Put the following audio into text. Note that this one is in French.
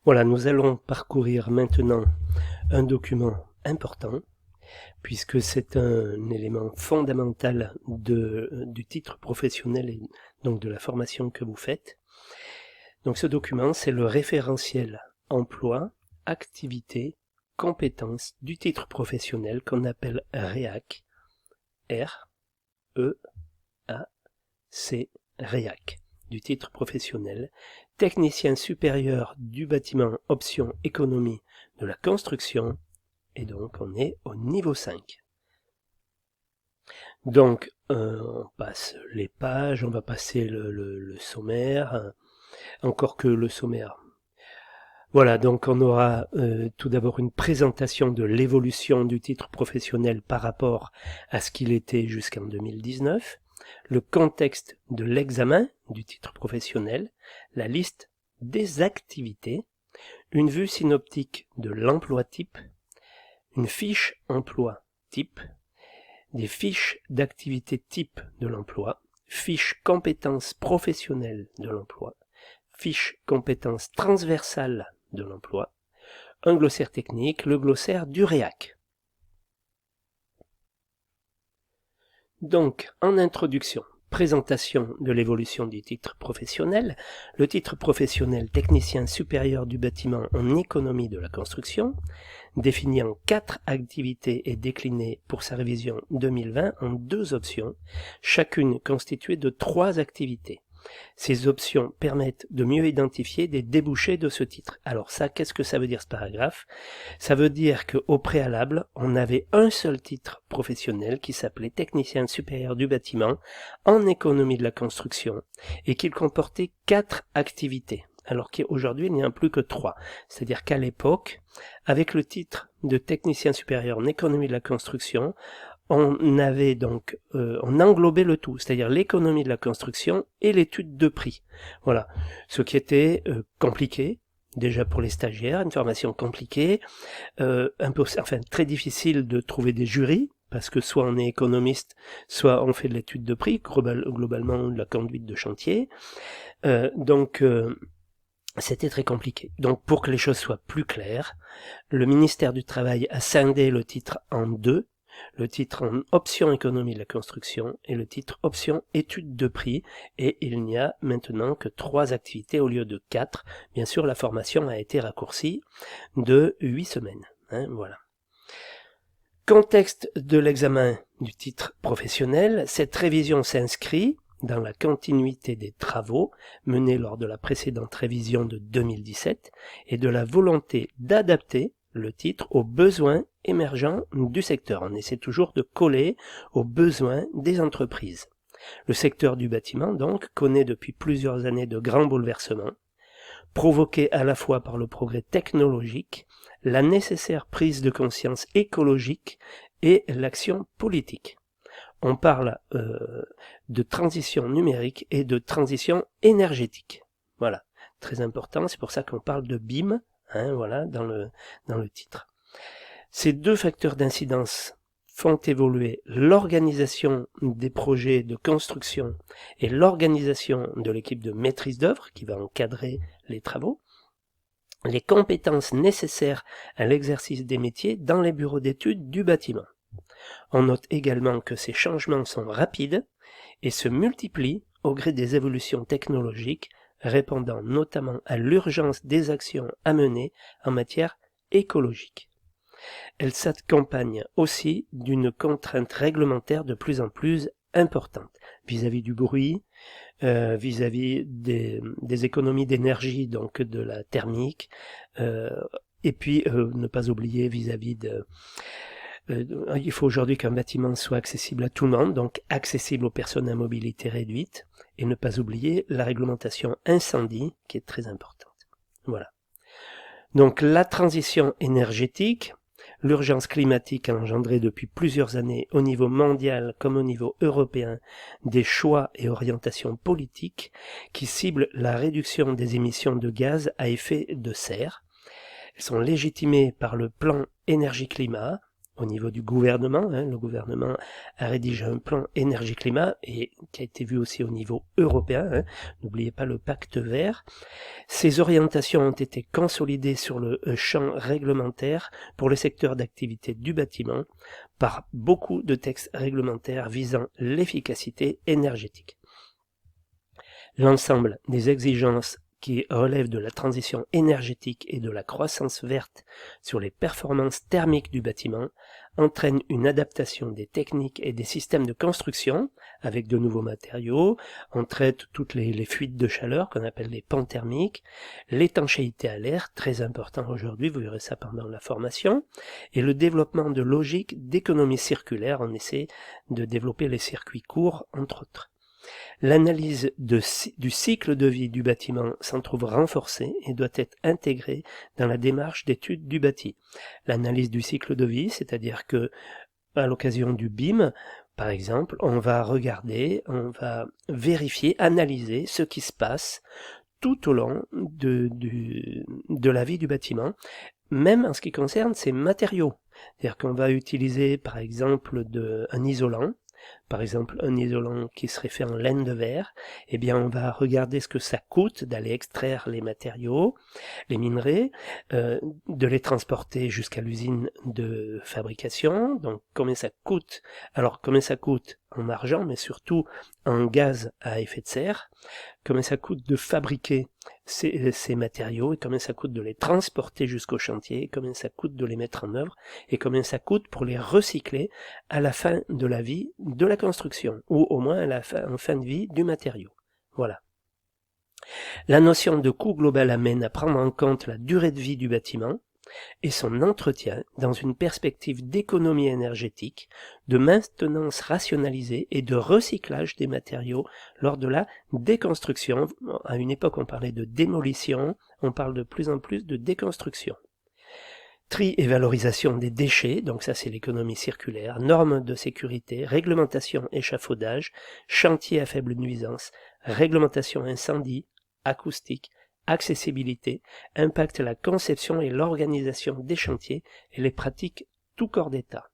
Voilà, nous allons parcourir maintenant un document important, puisque c'est un élément fondamental du titre professionnel et donc de la formation que vous faites. Donc ce document, c'est le référentiel emploi, activité, compétences du titre professionnel qu'on appelle REAC, R-E-A-C, REAC, du titre professionnel, technicien supérieur du bâtiment option économie de la construction, et donc on est au niveau 5. Donc on passe les pages, on va passer le sommaire, encore que le sommaire. Voilà, donc on aura tout d'abord une présentation de l'évolution du titre professionnel par rapport à ce qu'il était jusqu'en 2019, le contexte de l'examen du titre professionnel, la liste des activités, une vue synoptique de l'emploi type, une fiche emploi type, des fiches d'activité type de l'emploi, fiche compétences professionnelles de l'emploi, fiche compétences transversales de l'emploi, un glossaire technique, le glossaire du REAC. Donc, en introduction, présentation de l'évolution du titre professionnel, le titre professionnel technicien supérieur du bâtiment en économie de la construction, défini en 4 activités et décliné pour sa révision 2020 en 2 options, chacune constituée de 3 activités. Ces options permettent de mieux identifier des débouchés de ce titre. Alors ça, qu'est-ce que ça veut dire ce paragraphe? Ça veut dire qu'au préalable, on avait un seul titre professionnel qui s'appelait technicien supérieur du bâtiment en économie de la construction et qu'il comportait 4 activités. Alors qu'aujourd'hui, il n'y en a plus que 3. C'est-à-dire qu'à l'époque, avec le titre de technicien supérieur en économie de la construction, on avait donc, on englobait le tout, c'est-à-dire l'économie de la construction et l'étude de prix. Voilà, ce qui était compliqué, déjà pour les stagiaires, une formation compliquée, très difficile de trouver des jurys, parce que soit on est économiste, soit on fait de l'étude de prix, globalement de la conduite de chantier. C'était très compliqué. Donc pour que les choses soient plus claires, le ministère du Travail a scindé le titre en 2, le titre en option économie de la construction et le titre option étude de prix, et il n'y a maintenant que 3 activités au lieu de 4. Bien sûr, la formation a été raccourcie de 8 semaines. Voilà. Contexte de l'examen du titre professionnel, cette révision s'inscrit dans la continuité des travaux menés lors de la précédente révision de 2017 et de la volonté d'adapter le titre aux besoins émergents du secteur. On essaie toujours de coller aux besoins des entreprises. Le secteur du bâtiment, donc, connaît depuis plusieurs années de grands bouleversements, provoqués à la fois par le progrès technologique, la nécessaire prise de conscience écologique et l'action politique. On parle de transition numérique et de transition énergétique. Voilà, très important, c'est pour ça qu'on parle de BIM, voilà, dans le titre. Ces 2 facteurs d'incidence font évoluer l'organisation des projets de construction et l'organisation de l'équipe de maîtrise d'œuvre qui va encadrer les travaux, les compétences nécessaires à l'exercice des métiers dans les bureaux d'études du bâtiment. On note également que ces changements sont rapides et se multiplient au gré des évolutions technologiques, répondant notamment à l'urgence des actions à mener en matière écologique. Elle s'accompagne aussi d'une contrainte réglementaire de plus en plus importante vis-à-vis du bruit, vis-à-vis des économies d'énergie, donc de la thermique, et puis ne pas oublier vis-à-vis il faut aujourd'hui qu'un bâtiment soit accessible à tout le monde, donc accessible aux personnes à mobilité réduite, et ne pas oublier la réglementation incendie qui est très importante. Voilà. Donc la transition énergétique, l'urgence climatique a engendré depuis plusieurs années au niveau mondial comme au niveau européen des choix et orientations politiques qui ciblent la réduction des émissions de gaz à effet de serre. Elles sont légitimées par le plan énergie-climat au niveau du gouvernement. Le gouvernement a rédigé un plan énergie-climat et qui a été vu aussi au niveau européen. N'oubliez pas le pacte vert. Ces orientations ont été consolidées sur le champ réglementaire pour le secteur d'activité du bâtiment par beaucoup de textes réglementaires visant l'efficacité énergétique. L'ensemble des exigences qui relèvent de la transition énergétique et de la croissance verte sur les performances thermiques du bâtiment entraîne une adaptation des techniques et des systèmes de construction avec de nouveaux matériaux. On traite toutes les fuites de chaleur qu'on appelle les pans thermiques, l'étanchéité à l'air, très important aujourd'hui, vous verrez ça pendant la formation, et le développement de logiques d'économie circulaire. On essaie de développer les circuits courts, entre autres. L'analyse du cycle de vie du bâtiment s'en trouve renforcée et doit être intégrée dans la démarche d'étude du bâti. L'analyse du cycle de vie, c'est-à-dire que à l'occasion du BIM, par exemple, on va regarder, on va vérifier, analyser ce qui se passe tout au long de la vie du bâtiment, même en ce qui concerne ses matériaux. C'est-à-dire qu'on va utiliser par exemple un isolant, par exemple un isolant qui serait fait en laine de verre, eh bien on va regarder ce que ça coûte d'aller extraire les matériaux, les minerais, de les transporter jusqu'à l'usine de fabrication, donc combien ça coûte, alors combien ça coûte en argent, mais surtout en gaz à effet de serre, combien ça coûte de fabriquer ces matériaux, et combien ça coûte de les transporter jusqu'au chantier, et combien ça coûte de les mettre en œuvre, et combien ça coûte pour les recycler à la fin de la vie de la construction, ou au moins en fin de vie du matériau. Voilà. La notion de coût global amène à prendre en compte la durée de vie du bâtiment et son entretien dans une perspective d'économie énergétique, de maintenance rationalisée et de recyclage des matériaux lors de la déconstruction. À une époque, on parlait de démolition, on parle de plus en plus de déconstruction. Tri et valorisation des déchets, donc ça c'est l'économie circulaire, normes de sécurité, réglementation échafaudage, chantier à faible nuisance, réglementation incendie, acoustique, accessibilité, impacte la conception et l'organisation des chantiers et les pratiques tout corps d'État.